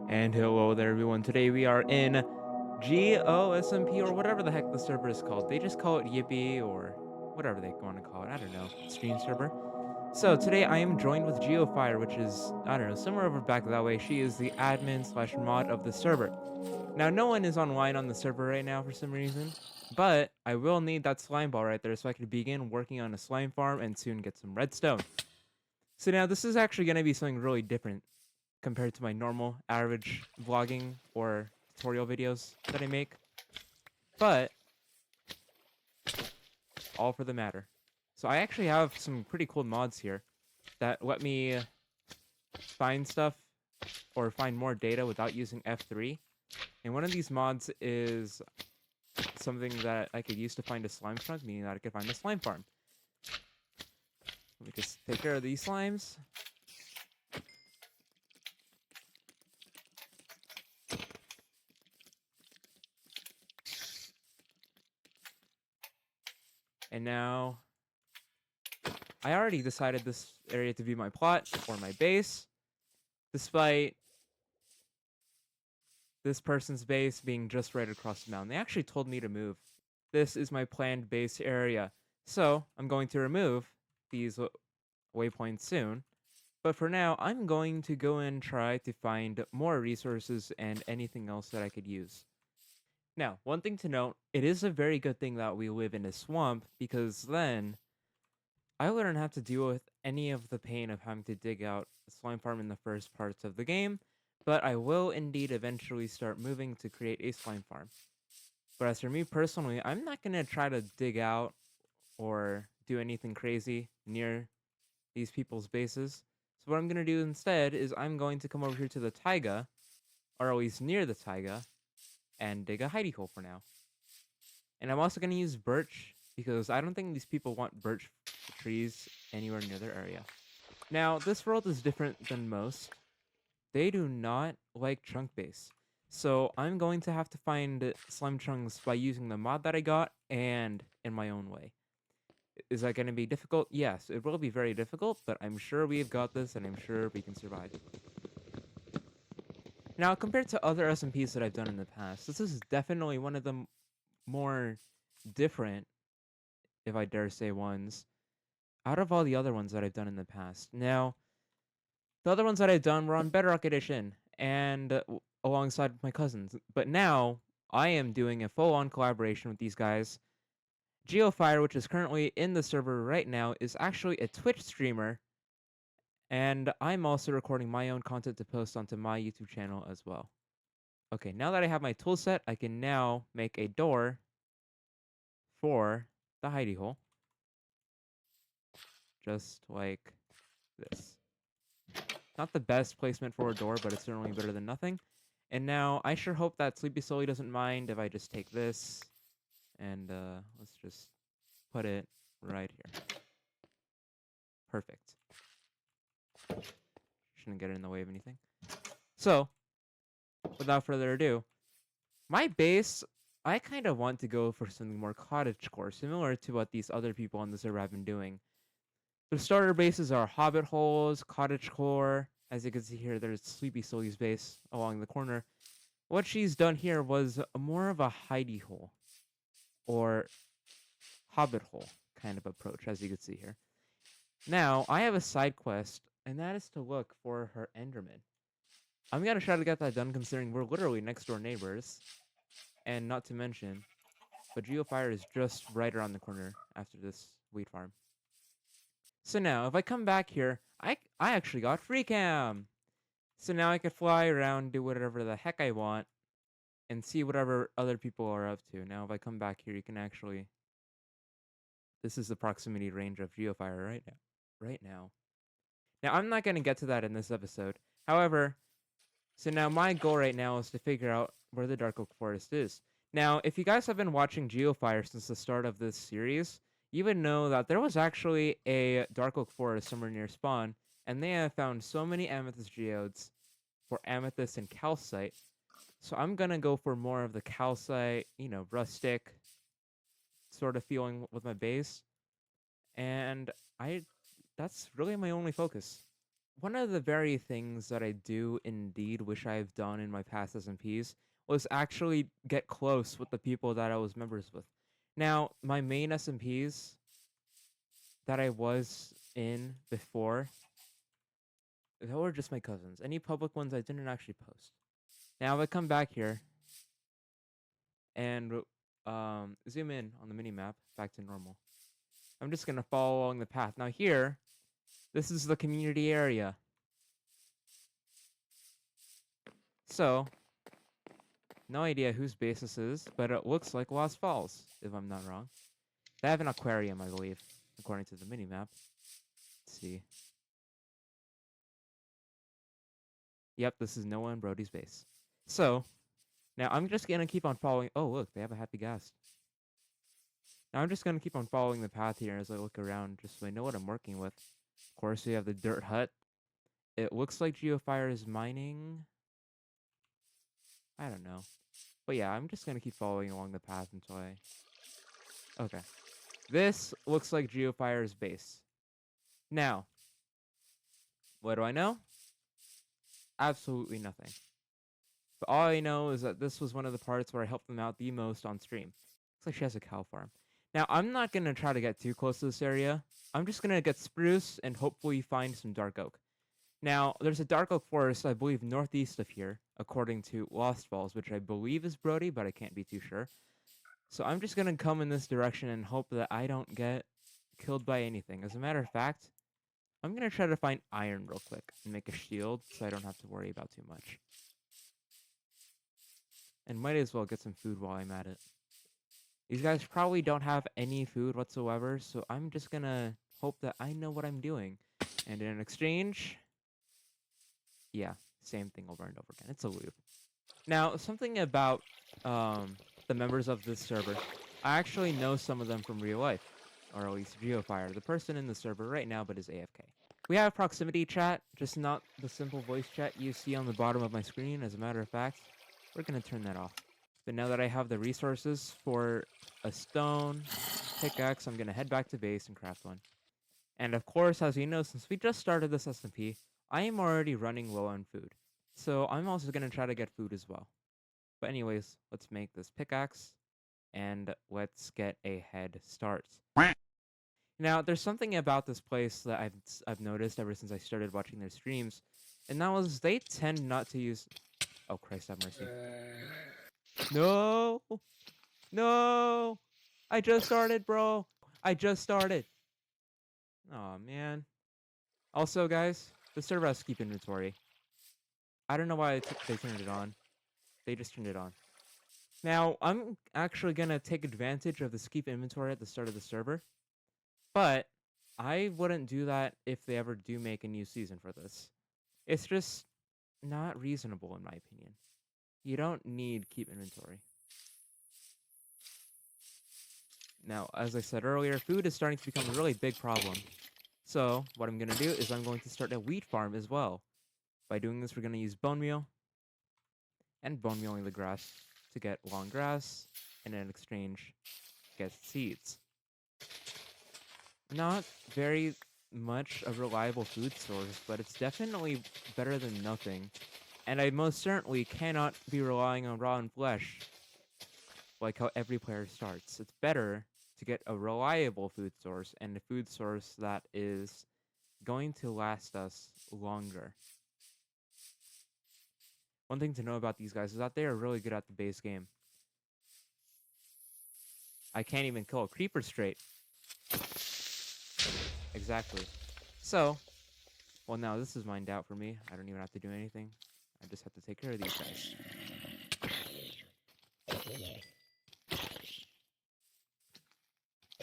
And hello there, everyone. Today we are in Gsmp or whatever the heck the server is called. They just call it Yippee or whatever they want to call it. I don't know. Stream server. So today I am joined with Geophire, which is, I don't know, somewhere over back that way. She is the admin slash mod of the server. Now, no one is online on the server right now for some reason, but I will need that slime ball right there so I can begin working on a slime farm and soon get some redstone. So now this is actually going to be something really different compared to my normal average vlogging or tutorial videos that I make, but all for the matter. So I actually have some pretty cool mods here that let me find stuff or find more data without using F3. And one of these mods is something that I could use to find a slime chunk, meaning that I could find a slime farm. Let me just take care of these slimes. And now I already decided this area to be my plot or my base, despite this person's base being just right across the mountain. They actually told me to move. This is my planned base area. So I'm going to remove these waypoints soon. But for now, I'm going to go and try to find more resources and anything else that I could use. Now, one thing to note, it is a very good thing that we live in a swamp because then I wouldn't have to deal with any of the pain of having to dig out a slime farm in the first parts of the game, but I will indeed eventually start moving to create a slime farm. But as for me personally, I'm not going to try to dig out or do anything crazy near these people's bases. So what I'm going to do instead is I'm going to come over here to the taiga, or at least near the taiga, and dig a hidey hole for now. And I'm also going to use birch because I don't think these people want birch trees anywhere near their area. Now, this world is different than most. They do not like chunk base. So I'm going to have to find slime chunks by using the mod that I got and in my own way. Is that going to be difficult? Yes, it will be very difficult, but I'm sure we've got this and I'm sure we can survive. Now, compared to other SMPs that I've done in the past, this is definitely one of the more different, if I dare say, ones out of all the other ones that I've done in the past. Now, the other ones that I've done were on Bedrock Edition and alongside my cousins. But now I am doing a full-on collaboration with these guys. Geophire, which is currently in the server right now, is actually a Twitch streamer. And I'm also recording my own content to post onto my YouTube channel as well. Okay, now that I have my tool set, I can now make a door for the hidey hole. Just like this. Not the best placement for a door, but it's certainly better than nothing. And now, I sure hope that Sleepy Sully doesn't mind if I just take this and let's just put it right here. Perfect. Shouldn't get in the way of anything. So, without further ado, my base, I kind of want to go for something more cottagecore, similar to what these other people on the server have been doing. The starter bases are hobbit holes, cottagecore. As you can see here, there's Sleepy Sully's base along the corner. What she's done here was more of a hidey hole or hobbit hole kind of approach, as you can see here. Now, I have a side quest, and that is to look for her Enderman. I'm going to try to get that done considering we're literally next door neighbors. And not to mention, but Geophire is just right around the corner after this wheat farm. So now, if I come back here, I actually got free cam. So now I could fly around, do whatever the heck I want, and see whatever other people are up to. Now, if I come back here, you can actually... This is the proximity range of Geophire right now. Now, I'm not going to get to that in this episode. However, so now my goal right now is to figure out where the Dark Oak Forest is. Now, if you guys have been watching Geophire since the start of this series, you would know that there was actually a Dark Oak Forest somewhere near spawn, and they have found so many amethyst geodes for amethyst and calcite. So I'm going to go for more of the calcite, rustic sort of feeling with my base. And that's really my only focus. one of the very things that I do indeed wish I've done in my past SMPs was actually get close with the people that I was members with. Now, my main SMPs that I was in before, they were just my cousins. Any public ones I didn't actually post. Now, if I come back here and zoom in on the mini map back to normal, I'm just gonna follow along the path. Now here, this is the community area. So, no idea whose base this is, but it looks like Lost Falls, if I'm not wrong. They have an aquarium, I believe, according to the minimap. Let's see. Yep, this is Noah and Brody's base. So, now I'm just gonna keep on following. Oh, look, they have a happy guest. Now I'm just gonna keep on following the path here as I look around, just so I know what I'm working with. Of course, we have the dirt hut. It looks like Geophire is mining. I don't know. But yeah, I'm just gonna keep following along the path until I... Okay. This looks like Geophire's base. Now, what do I know? Absolutely nothing. But all I know is that this was one of the parts where I helped them out the most on stream. Looks like she has a cow farm. Now, I'm not gonna try to get too close to this area. I'm just gonna get spruce and hopefully find some dark oak. Now, there's a dark oak forest, I believe, northeast of here, according to Lost Falls, which I believe is Brody, but I can't be too sure. So I'm just gonna come in this direction and hope that I don't get killed by anything. As a matter of fact, I'm gonna try to find iron real quick and make a shield so I don't have to worry about too much. And might as well get some food while I'm at it. These guys probably don't have any food whatsoever, so I'm just gonna hope that I know what I'm doing. And in exchange... Yeah, same thing over and over again. It's a loop. Now, something about the members of this server. I actually know some of them from real life. Or at least Geophire, the person in the server right now but is AFK. We have proximity chat, just not the simple voice chat you see on the bottom of my screen. As a matter of fact, we're going to turn that off. But now that I have the resources for a stone pickaxe, I'm going to head back to base and craft one. And of course, as you know, since we just started this SMP, I am already running low on food. So I'm also going to try to get food as well. But anyways, let's make this pickaxe and let's get a head start. Now, there's something about this place that I've noticed ever since I started watching their streams, and that was they tend not to use... Oh, Christ have mercy. No! No! I just started, bro! I just started! Aw, man. Also, guys, the server has skip inventory. I don't know why they turned it on. They just turned it on. Now, I'm actually going to take advantage of the skip inventory at the start of the server. But I wouldn't do that if they ever do make a new season for this. It's just not reasonable in my opinion. You don't need keep inventory. Now, as I said earlier, food is starting to become a really big problem. So, what I'm going to do is I'm going to start a wheat farm as well. By doing this, we're going to use bone meal and bone mealing the grass to get long grass, and in exchange, get seeds. Not very much a reliable food source, but it's definitely better than nothing. And I most certainly cannot be relying on rotten flesh like how every player starts. It's better to get a reliable food source and a food source that is going to last us longer. One thing to know about these guys is that they are really good at the base game. I can't even kill a creeper straight. Exactly. So, well, now this is mined out for me. I don't even have to do anything. I just have to take care of these guys.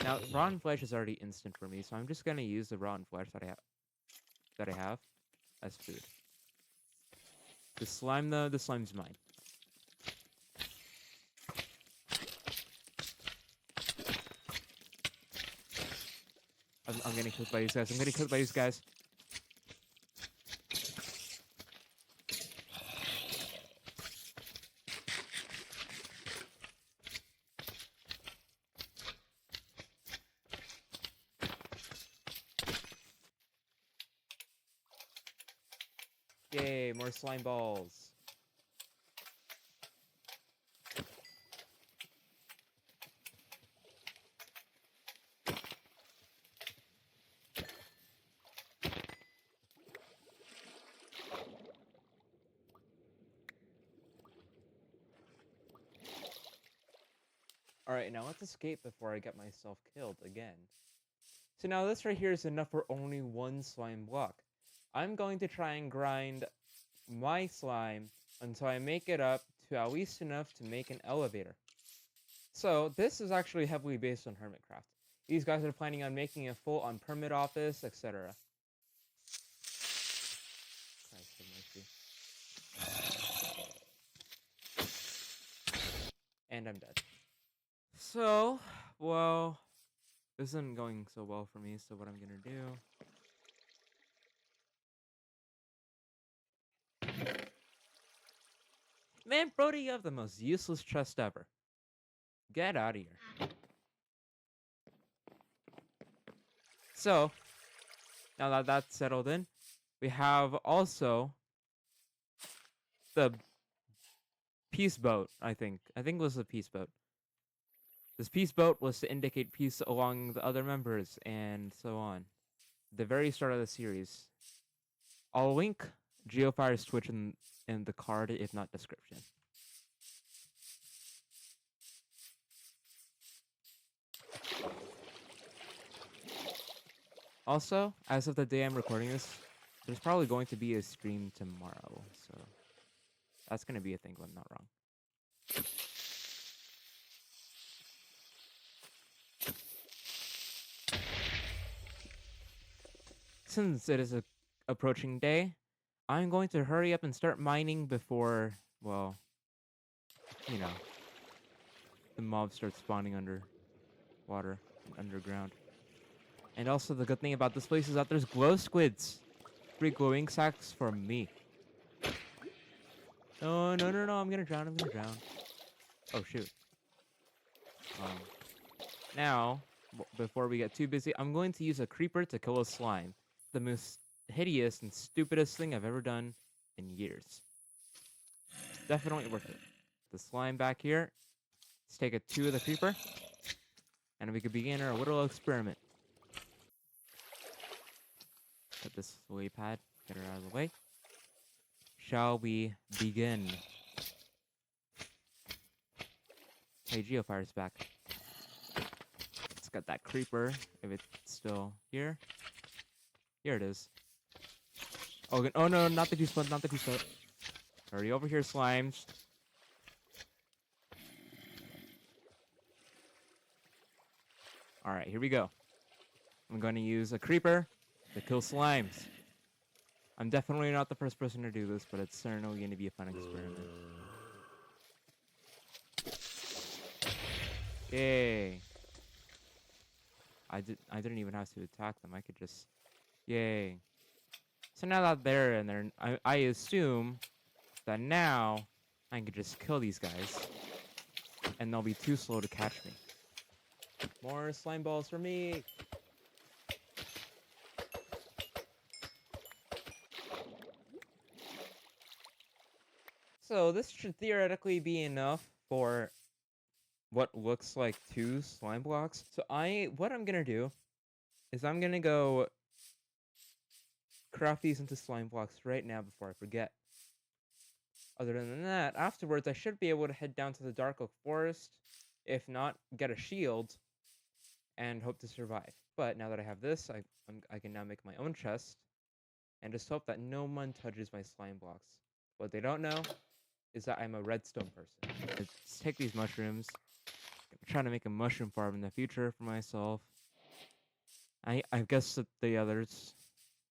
Now, rotten flesh is already instant for me, so I'm just gonna use the rotten flesh that I have as food. The slime, though, the slime's mine. I'm getting cooked by these guys. I'm getting cooked by these guys. Yay, more slime balls. Alright, now let's escape before I get myself killed again. So now this right here is enough for only one slime block. I'm going to try and grind my slime until I make it up to at least enough to make an elevator. So this is actually heavily based on Hermitcraft. These guys are planning on making a full-on permit office, etc. Christ have mercy. And I'm dead. So, well, this isn't going so well for me, so what I'm gonna do... Man, Brody, you have the most useless chest ever. Get out of here. So, now that that's settled in, we have also the peace boat, I think. I think it was the peace boat. This peace boat was to indicate peace along the other members, and so on. The very start of the series. I'll link Geophire's Twitch in the card, if not description. Also, as of the day I'm recording this, there's probably going to be a stream tomorrow, so that's going to be a thing if I'm not wrong. Since it is a approaching day, I'm going to hurry up and start mining before, well, you know, the mobs start spawning under water and underground. And also the good thing about this place is that there's glow squids. 3 glowing sacks for me. No, no, no, no, I'm gonna drown, I'm gonna drown. Oh, shoot. Now, before we get too busy, I'm going to use a creeper to kill a slime. The most hideous and stupidest thing I've ever done in years. Definitely worth it. The slime back here. Let's take a 2 of the creeper. And we could begin our little experiment. Put this away pad. Get her out of the way. Shall we begin? Hey, Geophire's back. Let's get that creeper, if it's still here. Here it is. Oh, oh no, not the peace boat, not the peace boat. Hurry over here, slimes. Alright, here we go. I'm going to use a creeper to kill slimes. I'm definitely not the first person to do this, but it's certainly going to be a fun experiment. Yay. I didn't even have to attack them. I could just... Yay. So now that they're in there, I assume that now I can just kill these guys. And they'll be too slow to catch me. More slime balls for me! So this should theoretically be enough for what looks like 2 slime blocks. So what I'm gonna do is I'm gonna go craft these into slime blocks right now before I forget. Other than that, afterwards I should be able to head down to the Dark Oak Forest. If not, get a shield and hope to survive. But now that I have this, I can now make my own chest and just hope that no one touches my slime blocks. What they don't know is that I'm a redstone person. Let's take these mushrooms. I'm trying to make a mushroom farm in the future for myself. I guess the others,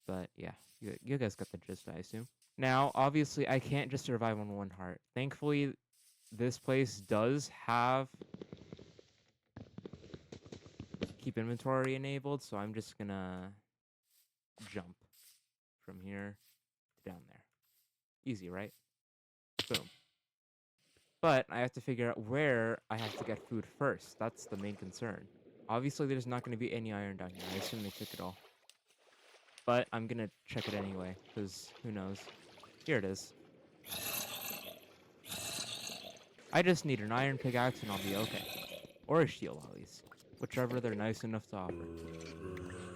but yeah, you guys got the gist, I assume. Now, obviously, I can't just survive on 1 heart. Thankfully, this place does have keep inventory enabled, so I'm just gonna jump from here to down there. Easy, right? Boom. But I have to figure out where I have to get food first. That's the main concern. Obviously, there's not going to be any iron down here. I assume they took it all. But I'm going to check it anyway, because who knows. Here it is. I just need an iron pickaxe and I'll be okay. Or a shield, at least. Whichever they're nice enough to offer.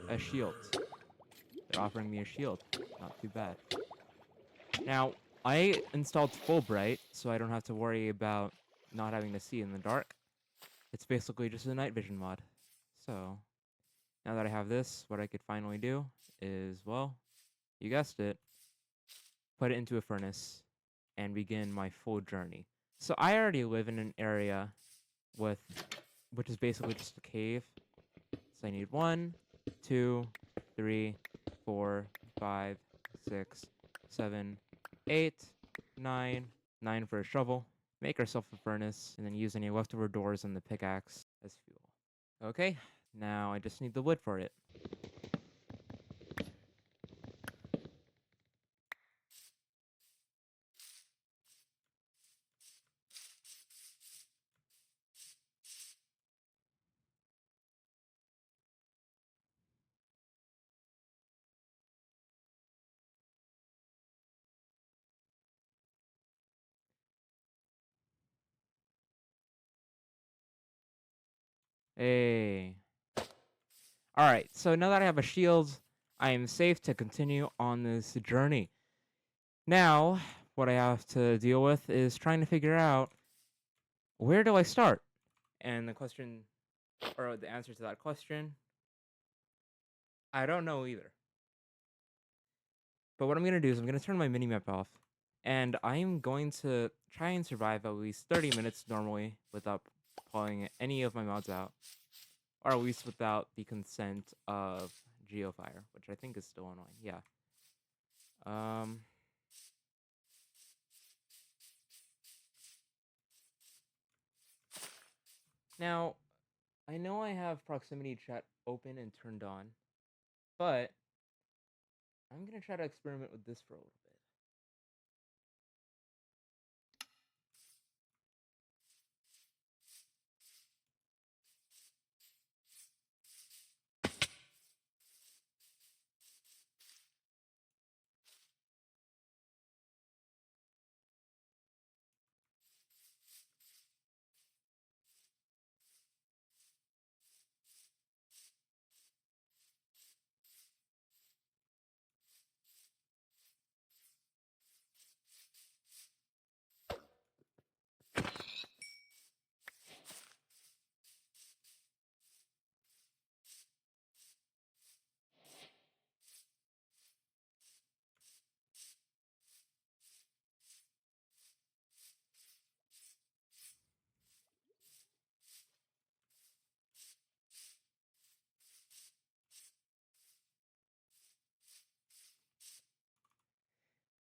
A shield. They're offering me a shield. Not too bad. Now, I installed full bright, so I don't have to worry about not having to see in the dark. It's basically just a night vision mod. So, now that I have this, what I could finally do is, well, you guessed it, put it into a furnace and begin my full journey. So I already live in an area which is basically just a cave. So I need 1, 2, 3, 4, 5, 6, 7, 8, 9, 9 for a shovel. Make ourselves a furnace, and then use any leftover doors and the pickaxe as fuel. Okay, now I just need the wood for it. Hey. Alright, so now that I have a shield, I am safe to continue on this journey. Now, what I have to deal with is trying to figure out, where do I start? And the question, or the answer to that question, I don't know either. But what I'm going to do is I'm going to turn my minimap off, and I'm going to try and survive at least 30 minutes normally without pulling any of my mods out, or at least without the consent of Geophire, which I think is still annoying. Yeah. Now, I know I have proximity chat open and turned on, but I'm going to try to experiment with this for a little bit.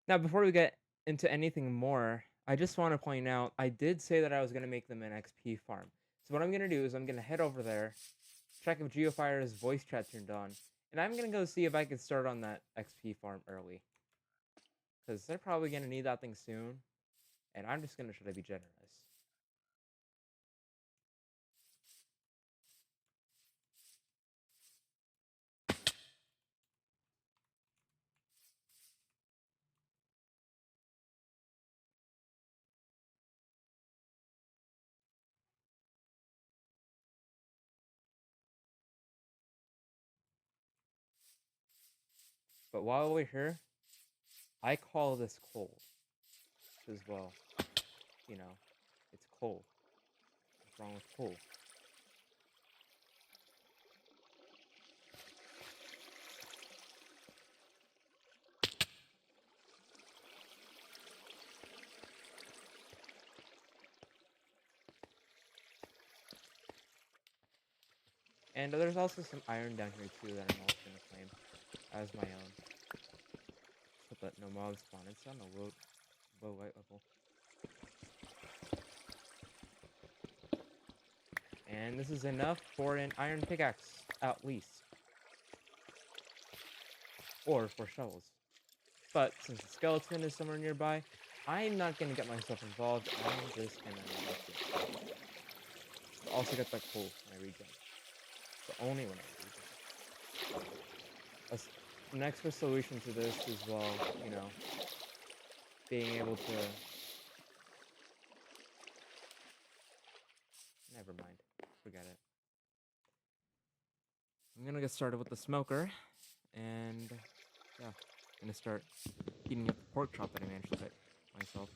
Now, before we get into anything more, I just want to point out, I did say that I was going to make them an XP farm. So what I'm going to do is I'm going to head over there, check if Geophire's voice chat turned on, and I'm going to go see if I can start on that XP farm early. Because they're probably going to need that thing soon, and I'm just going to try to be generous. But while we're here, I call this coal. As well, you know, it's coal. What's wrong with coal? And there's also some iron down here too that I'm also going to claim as my own. So that no mobs spawn. It's on a low light level. And this is enough for an iron pickaxe, at least. Or for shovels. But since the skeleton is somewhere nearby, I'm not going to get myself involved. I'm just going to also get that coal when I regen. But only when I regen. An extra solution to this is, well, you know, being able to... Never mind. Forget it. I'm gonna get started with the smoker, and yeah, I'm gonna start heating up the pork chop that I managed to fit myself.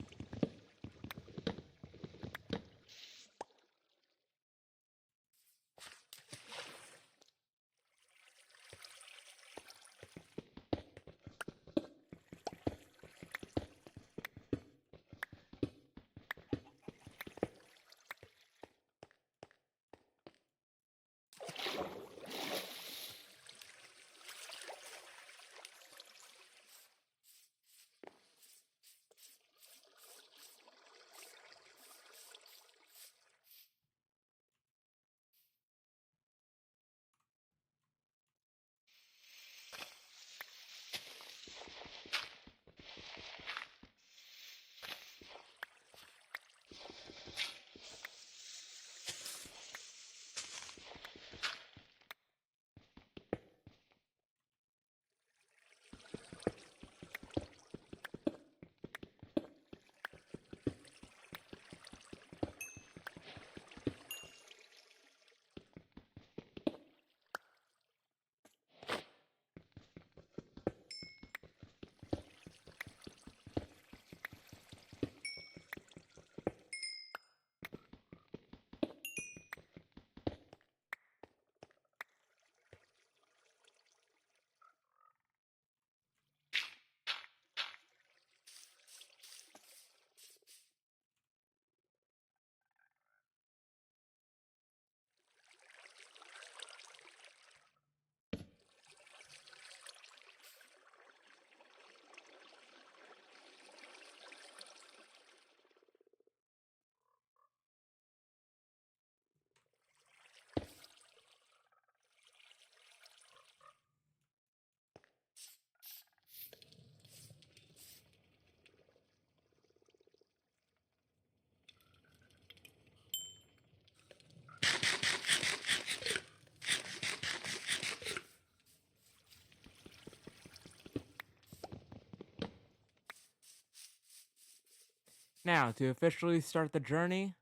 Now, to officially start the journey,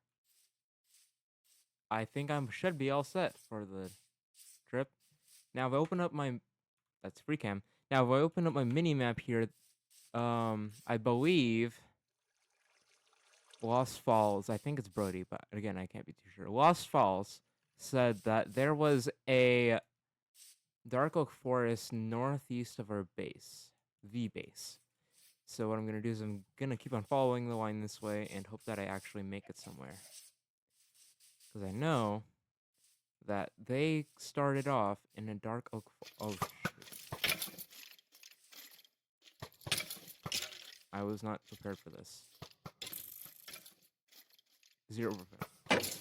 I think I should be all set for the trip. Now, if I open up my... That's free cam. Now, if I open up my mini-map here, I believe... Lost Falls, I think it's Brody, but again, I can't be too sure. Lost Falls said that there was a dark oak forest northeast of our base. The base. So what I'm going to do is I'm going to keep on following the line this way and hope that I actually make it somewhere. Because I know that they started off in a dark oak... Oh, shoot. I was not prepared for this. Zero prepared for this.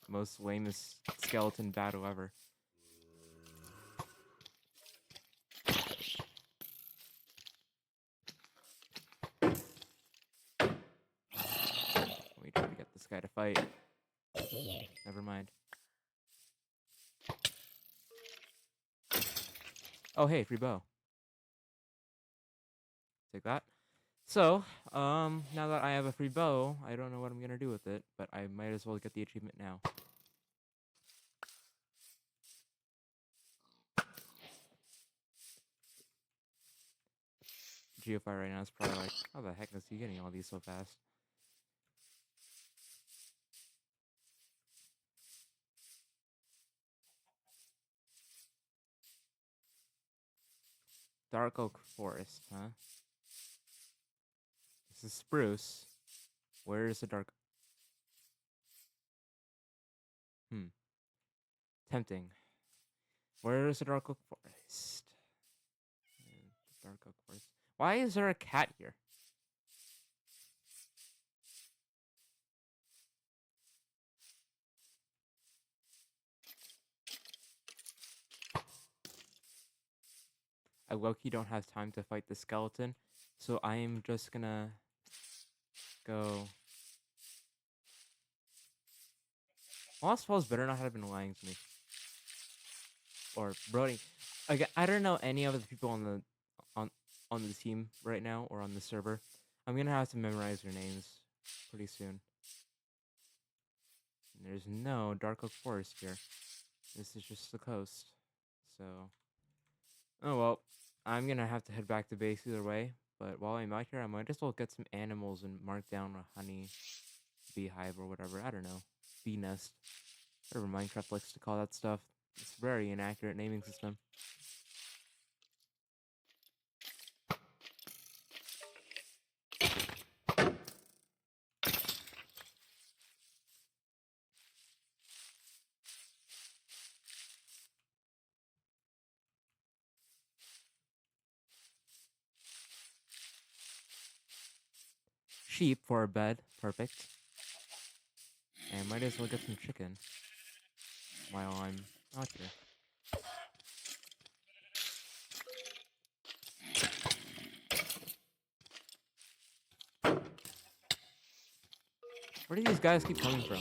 Most lamest skeleton battle ever. Let me try to get this guy to fight. Never mind. Oh, hey, free bow. Take that. So, now that I have a free bow, I don't know what I'm gonna do with it, but I might as well get the achievement now. Geophire right now is probably like, how the heck is he getting all these so fast? Dark oak forest, huh? This is spruce. Where is the dark... Tempting. Where is the dark oak forest? The dark oak forest. Why is there a cat here? I low-key don't have time to fight the skeleton, so I am just gonna go Lost Falls better not have been lying to me. Or Brody. Again, I don't know any of the people on on the team right now or on the server. I'm gonna have to memorize their names pretty soon. And there's no Dark Oak Forest here. This is just the coast. So, oh well. I'm gonna have to head back to base either way. But while I'm out here, I might as well get some animals and mark down a honey beehive or whatever. I don't know. Bee nest. Whatever Minecraft likes to call that stuff. It's a very inaccurate naming system. Sheep for a bed. Perfect. And might as well get some chicken while I'm out here. Where do these guys keep coming from?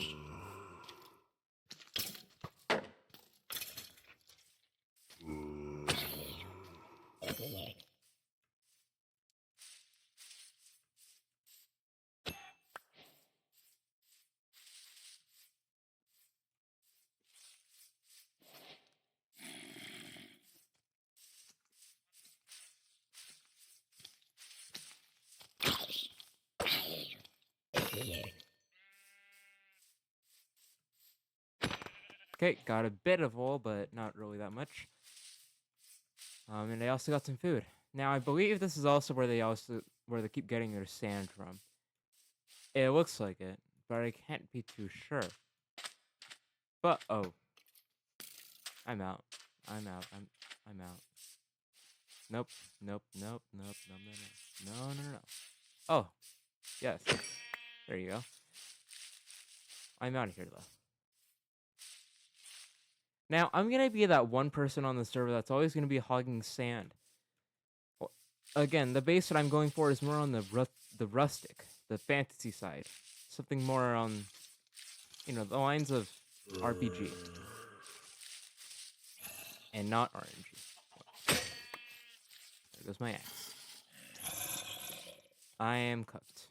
Okay, got a bit of wool, but not really that much. And I also got some food. Now I believe this is also where they keep getting their sand from. It looks like it, but I can't be too sure. But oh, I'm out. I'm out. I'm out. Nope. Nope. Nope. Nope. No. No. No. No. No. No. Oh, yes. There you go. I'm out of here though. Now, I'm going to be that one person on the server that's always going to be hogging sand. Again, the base that I'm going for is more on the rustic, the fantasy side. Something more on, the lines of RPG. And not RNG. There goes my axe. I am cooked.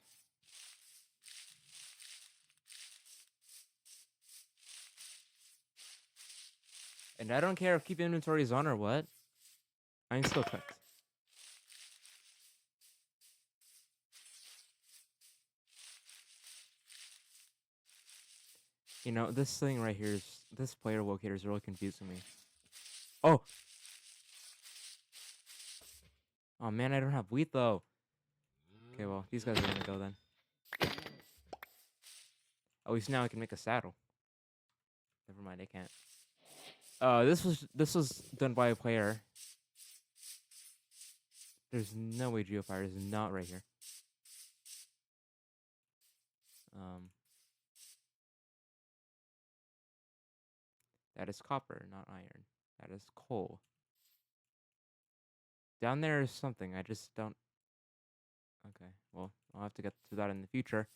And I don't care if keep inventory is on or what. I'm still cooked. This thing right here this player locator is really confusing me. Oh! Oh man, I don't have wheat though. Okay, well, these guys are gonna go then. At least now I can make a saddle. Never mind, I can't. This was done by a player. There's no way Geophire is not right here. That is copper, not iron. That is coal. Down there is something. I just don't. Okay, well, I'll have to get to that in the future.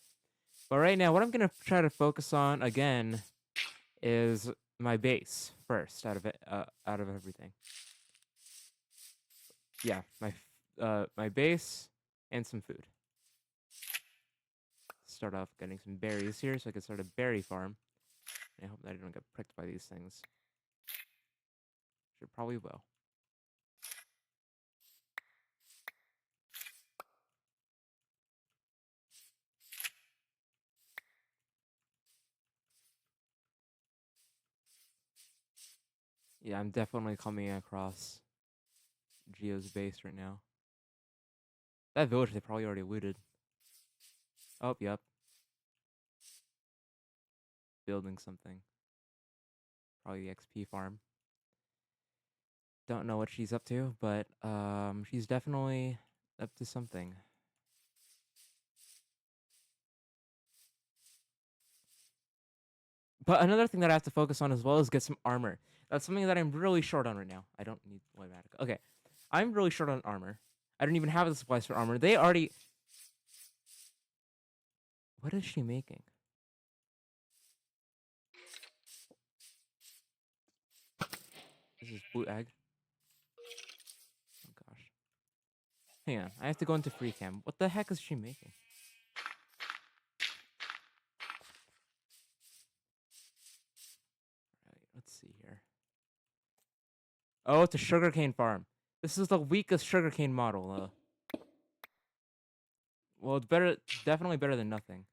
But right now, what I'm gonna try to focus on again is my base first, out of everything. Yeah, my base and some food. Start off getting some berries here, so I can start a berry farm. I hope that I don't get pricked by these things. Should probably will. Yeah, I'm definitely coming across Geo's base right now. That village they probably already looted. Oh, yep. Building something. Probably the XP farm. Don't know what she's up to, but she's definitely up to something. But another thing that I have to focus on as well is get some armor. That's something that I'm really short on right now. I don't need Lymatica. Okay. I'm really short on armor. I don't even have the supplies for armor. They already... What is she making? This is blue egg. Oh gosh. Hang on, I have to go into free cam. What the heck is she making? Alright, let's see here. Oh, it's a sugarcane farm. This is the weakest sugarcane model. Well, it's better, definitely better than nothing.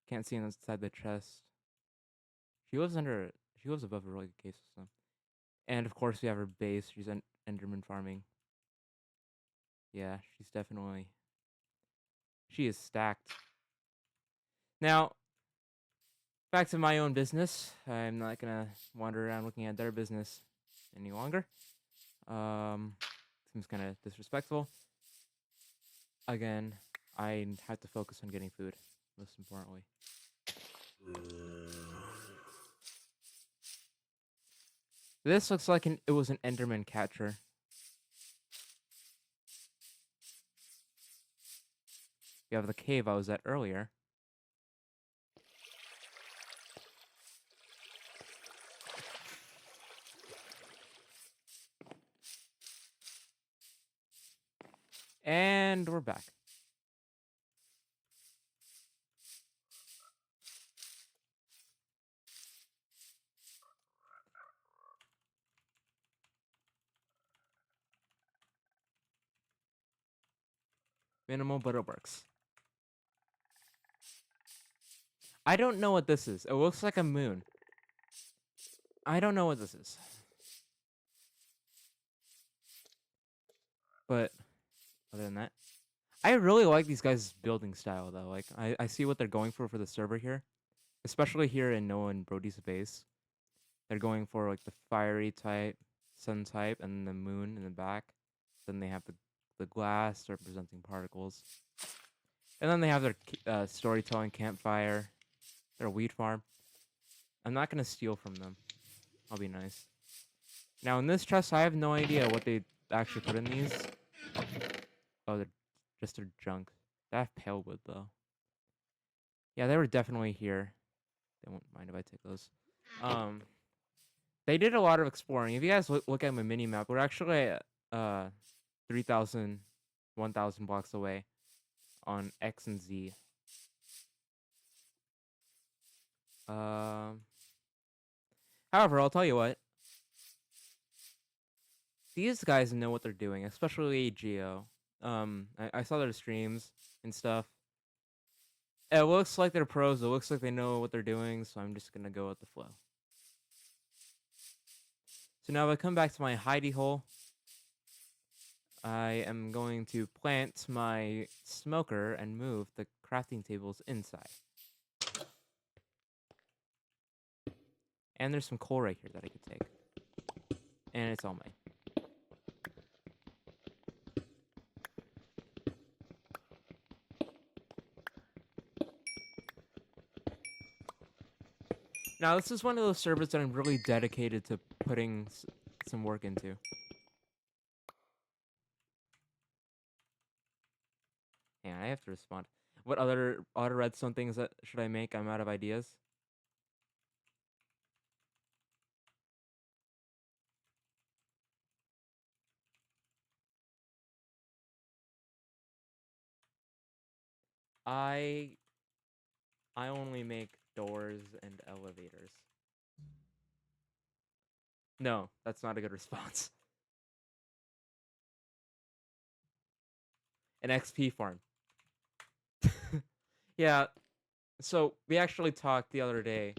Can't see inside the chest. She lives above a really good cave system. And of course we have her base. She's Enderman farming. Yeah, she is stacked. Now, back to my own business. I'm not gonna wander around looking at their business any longer. Seems kind of disrespectful. Again, I have to focus on getting food, most importantly. This looks like it was an Enderman catcher. You have the cave I was at earlier. And we're back. Minimal, but it works. I don't know what this is. It looks like a moon. I don't know what this is. But other than that, I really like these guys' building style, though. Like, I see what they're going for the server here. Especially here in Noah and Brody's base. They're going for, like, the fiery type, sun type, and the moon in the back. Then they have the glass representing particles. And then they have their storytelling campfire. Their wheat farm. I'm not going to steal from them. I'll be nice. Now, in this chest, I have no idea what they actually put in these. Oh, they're just their junk. They have pale wood, though. Yeah, they were definitely here. They won't mind if I take those. They did a lot of exploring. If you guys look at my mini-map, we're actually 3,000, 1,000 blocks away on X and Z. However, I'll tell you what. These guys know what they're doing, especially Geo. I saw their streams and stuff. It looks like they're pros. It looks like they know what they're doing, so I'm just gonna go with the flow. So now if I come back to my hidey hole, I am going to plant my smoker and move the crafting tables inside. And there's some coal right here that I can take. And it's all mine. Now, this is one of those servers that I'm really dedicated to putting some work into. Yeah, I have to respond. What other redstone things should I make? I'm out of ideas. I only make doors and elevators. No, that's not a good response. An XP farm. Yeah, so we actually talked the other day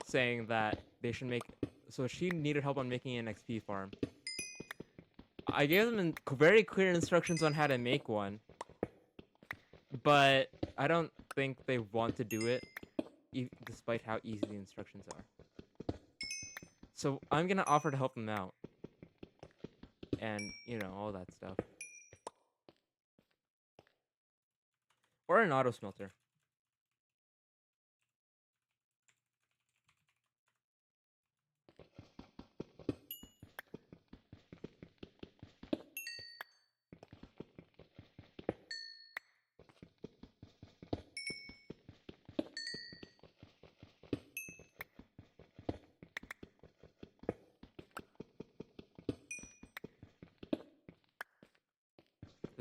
saying that they should make... So she needed help on making an XP farm. I gave them very clear instructions on how to make one. But I don't think they want to do it, despite how easy the instructions are. So I'm gonna offer to help them out. And, you know, all that stuff. Or an auto smelter.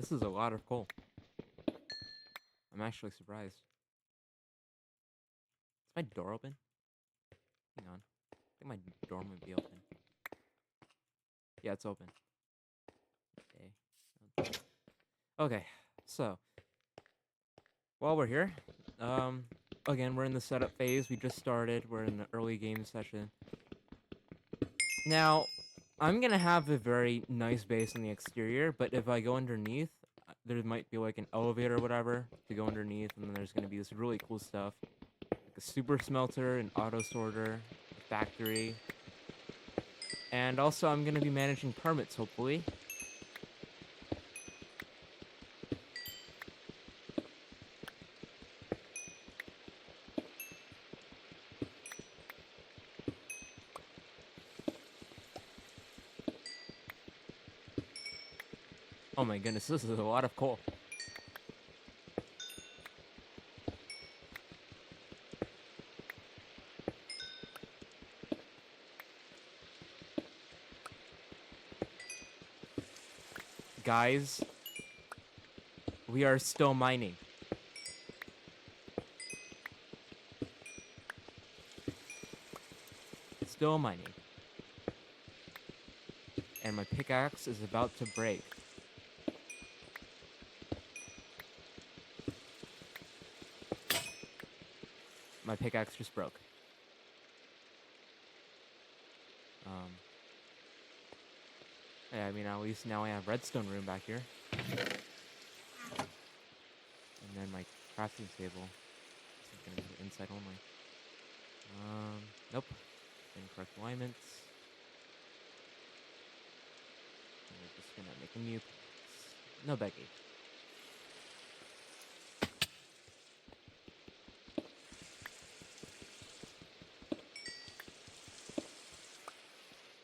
this is a lot of coal. I'm actually surprised. Is my door open? Hang on. I think my door might be open. Yeah, it's open. Okay. Okay, so while we're here, again, we're in the setup phase. We just started. We're in the early game session. Now, I'm gonna have a very nice base on the exterior, but if I go underneath, there might be like an elevator or whatever to go underneath, and then there's gonna be this really cool stuff, like a super smelter, an auto sorter, a factory, and also I'm gonna be managing permits, hopefully. Oh my goodness, this is a lot of coal. Guys, we are still mining. Still mining. And my pickaxe is about to break. My pickaxe just broke. Yeah, I mean, at least now I have redstone room back here. And then my crafting table. This is gonna be inside only. Nope. Incorrect alignments. And we're just gonna make a new pickaxe. No biggie.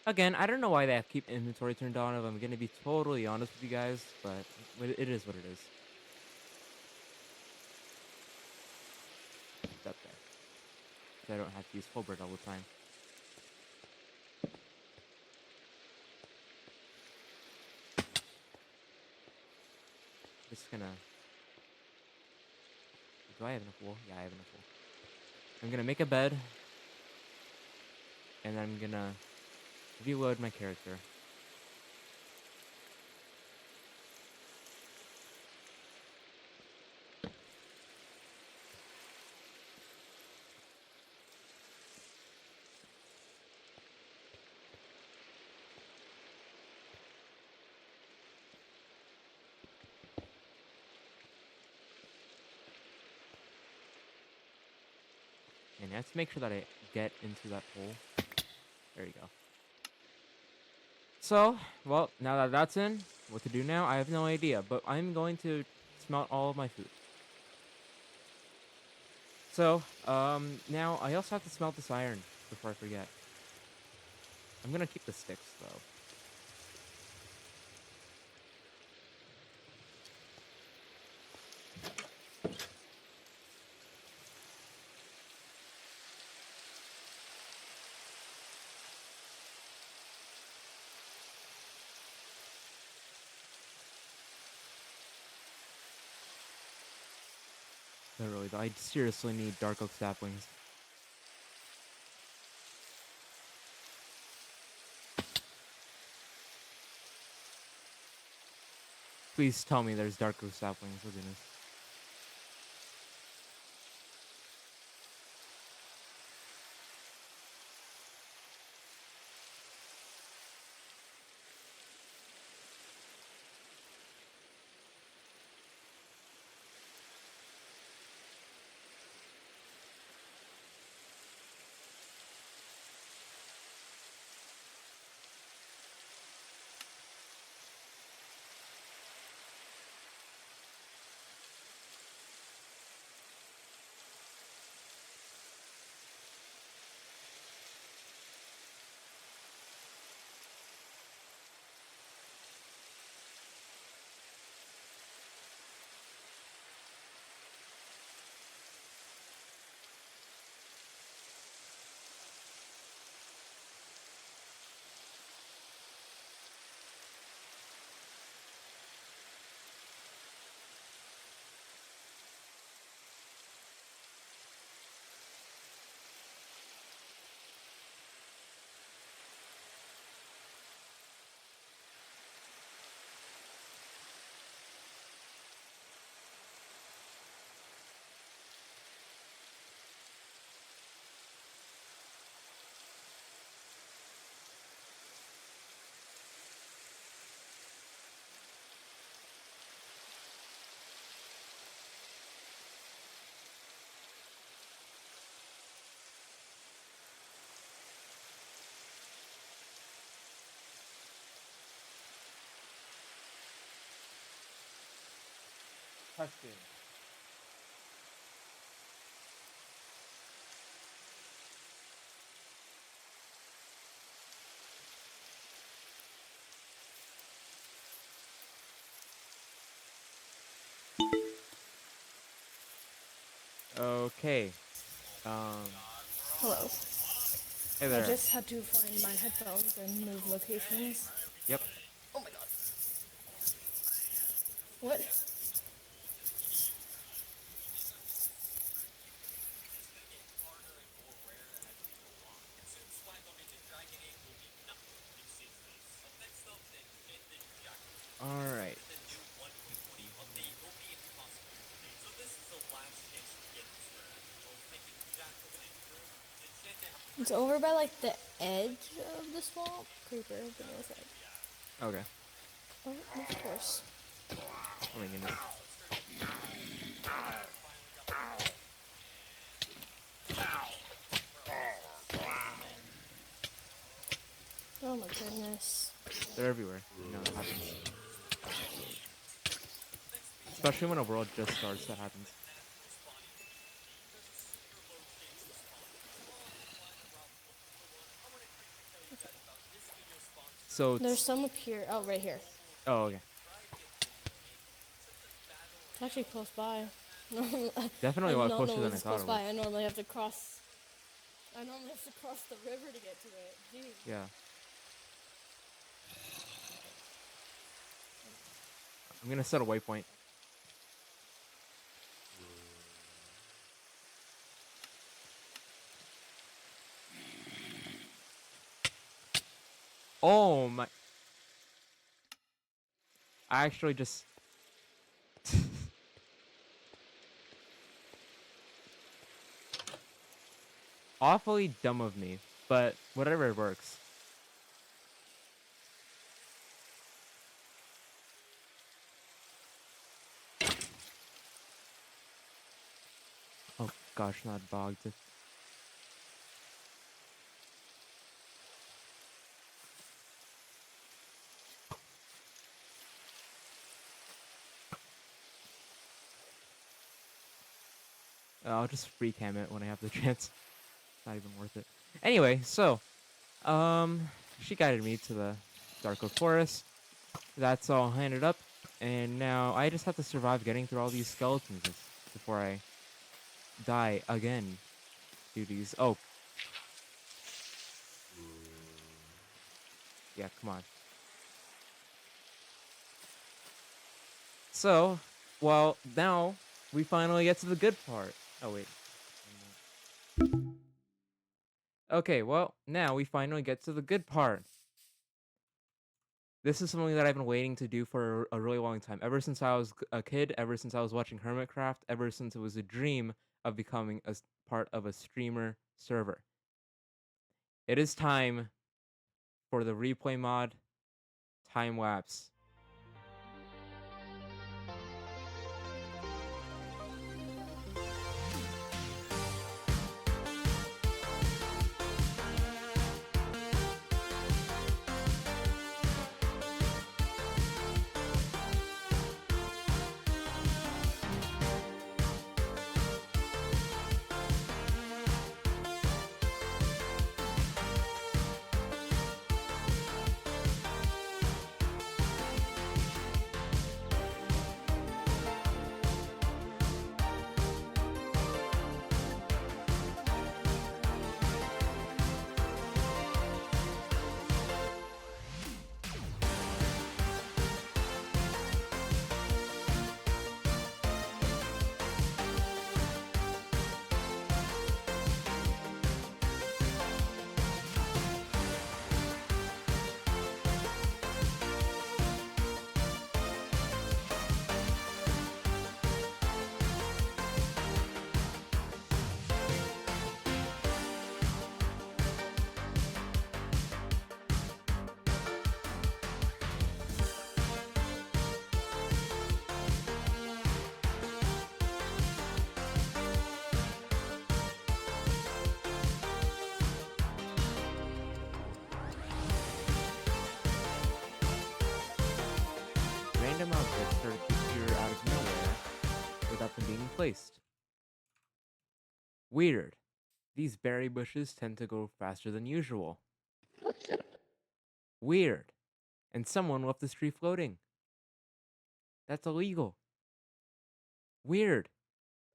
Again, I don't know why they have to keep inventory turned on if I'm gonna be totally honest with you guys, but it is what it is. It's up there. So I don't have to use full bird all the time. Just gonna... Do I have enough wool? Yeah, I have enough wool. I'm gonna make a bed. And I'm gonna reload my character. And I have to make sure that I get into that hole. There you go. So, well, now that that's in, what to do now, I have no idea. But I'm going to smelt all of my food. So, now I also have to smelt this iron before I forget. I'm gonna keep the sticks, though. Literally, though, I seriously need dark oak saplings. Please tell me there's dark oak saplings. Oh goodness. Testing. Okay. Hello. Hey I there. just had to find my headphones and move locations. Yep. Oh my god. What? All right. It's over by like the edge of the swamp. Creeper, give me a sec. Okay. Oh, of course. Oh my goodness. Oh my goodness. They're everywhere. You know that happens. Especially when a world just starts, that happens. So There's some up here. Oh, right here. oh, okay. It's actually close by. Definitely I a did lot not closer know it than I was thought close it by. was. I normally have to cross. I normally have to cross the river to get to it. Jeez. Yeah. I'm gonna set a waypoint. Oh my! I actually just. Awfully dumb of me, but whatever, it works. Oh gosh, not bogged. I'll just free cam it when I have the chance. Not even worth it. Anyway, so, she guided me to the Dark Oak Forest. That's all handed up, and now I just have to survive getting through all these skeletons before I die again. Do these? Oh, yeah, come on. So, well, now we finally get to the good part. Oh wait. Okay, well, now we finally get to the good part. This is something that I've been waiting to do for a really long time. Ever since I was a kid, ever since I was watching Hermitcraft, ever since it was a dream of becoming part of a streamer server. It is time for the replay mod, time lapse. being placed. Weird. These berry bushes tend to grow faster than usual. Weird. And someone left this tree floating. That's illegal. Weird.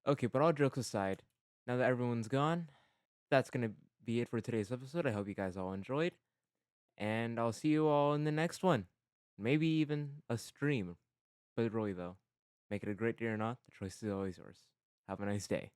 Okay, but all jokes aside, now that everyone's gone, that's gonna be it for today's episode. I hope you guys all enjoyed. And I'll see you all in the next one. Maybe even a stream. But really, though, make it a great day or not, the choice is always yours. Have a nice day.